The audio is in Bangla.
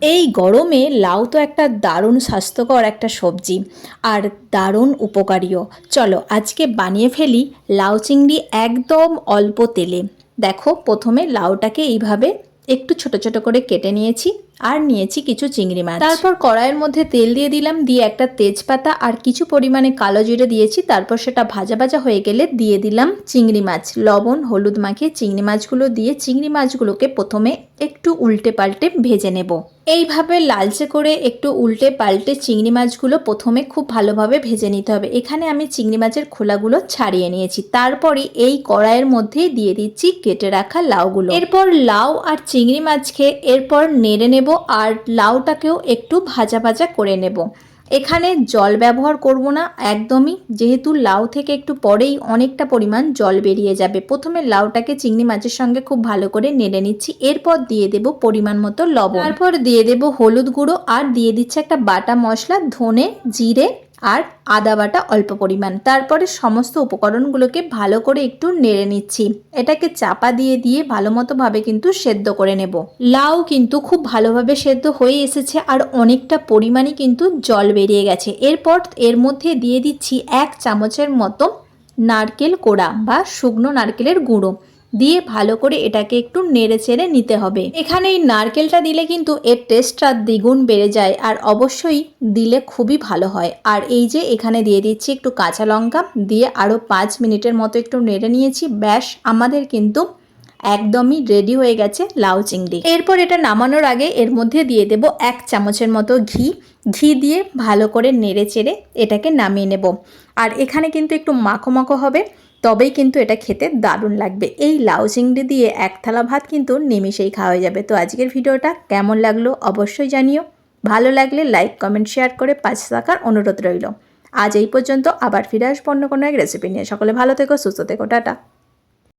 এই গরমে লাউ তো একটা দারুণ স্বাস্থ্যকর একটা সবজি আর দারুণ উপকারীও। চলো আজকে বানিয়ে ফেলি লাউ চিংড়ি একদম অল্প তেলে। দেখো প্রথমে লাউটাকে এইভাবে একটু ছোট ছোট করে কেটে নিয়েছি আর নিয়েছি কিছু চিংড়ি মাছ। তারপর কড়াইয়ের মধ্যে তেল দিয়ে দিলাম, দিয়ে একটা তেজপাতা আর কিছু পরিমাণে কালো জিরে দিয়েছি। তারপর সেটা ভাজা ভাজা হয়ে গেলে দিয়ে দিলাম চিংড়ি মাছ। লবণ হলুদ মাখিয়ে চিংড়ি মাছগুলো দিয়ে চিংড়ি মাছগুলোকে প্রথমে একটু উল্টে পাল্টে ভেজে নেব। এইভাবে লালচে করে একটু উল্টে পাল্টে চিংড়ি মাছগুলো প্রথমে খুব ভালোভাবে ভেজে নিতে হবে। এখানে আমি চিংড়ি মাছের খোলাগুলো ছাড়িয়ে নিয়েছি। তারপরে এই কড়াইয়ের মধ্যেই দিয়ে দিচ্ছি কেটে রাখা লাউগুলো। এরপর লাউ আর চিংড়ি মাছকে এরপর নেড়ে নেব আর লাউটাকেও একটু ভাজা ভাজা করে নেব। এখানে জল ব্যবহার করব না একদমই, যেহেতু লাউ থেকে একটু পরেই অনেকটা পরিমাণ জল বেরিয়ে যাবে। প্রথমে লাউটাকে চিংড়ি মাছের সঙ্গে খুব ভালো করে নেড়ে নিচ্ছি। এরপর দিয়ে দেব পরিমাণ মতো লবণ, তারপর দিয়ে দেব হলুদ গুঁড়ো আর দিয়ে দিচ্ছে একটা বাটা মশলা ধনে জিরে আর আদা বাটা অল্প পরিমাণ। তারপরে সমস্ত উপকরণগুলোকে ভালো করে একটু নেড়ে নিচ্ছি। এটাকে চাপা দিয়ে দিয়ে ভালো মতো ভাবে কিন্তু সেদ্ধ করে নেব। লাউ কিন্তু খুব ভালোভাবে সেদ্ধ হয়ে এসেছে আর অনেকটা পরিমাণে কিন্তু জল বেরিয়ে গেছে। এরপর এর মধ্যে দিয়ে দিচ্ছি 1 চামচের মতো নারকেল কোড়া বা শুকনো নারকেলের গুঁড়ো দিয়ে ভালো করে এটাকে একটু নেড়ে চেড়ে নিতে হবে। এখানে এই নারকেলটা দিলে কিন্তু এর টেস্টটা দ্বিগুণ বেড়ে যায় আর অবশ্যই দিলে খুবই ভালো হয়। আর এই যে এখানে দিয়ে দিচ্ছি একটু কাঁচা লঙ্কা দিয়ে আরও 5 মিনিটের মতো একটু নেড়ে নিয়েছি। ব্যাস আমাদের কিন্তু একদমই রেডি হয়ে গেছে লাউ চিংড়ি। এরপর এটা নামানোর আগে এর মধ্যে দিয়ে দেব 1 চামচের মতো ঘি দিয়ে ভালো করে নেড়ে চেড়ে এটাকে নামিয়ে নেব। আর এখানে কিন্তু একটু মাখো মাখো হবে, তবেই কিন্তু এটা খেতে দারুণ লাগবে। এই লাউ চিংড়ি দিয়ে এক থালা ভাত কিন্তু নিমিষেই খাওয়া যাবে। তো আজকের ভিডিওটা কেমন লাগলো অবশ্যই জানিও। ভালো লাগলে লাইক কমেন্ট শেয়ার করে পাশে থাকার অনুরোধ রইল। আজ এই পর্যন্ত, আবার ফিরে আসবো অন্য কোনো এক রেসিপি নিয়ে। সকলে ভালো থেকো, সুস্থ থেকো, টাটা।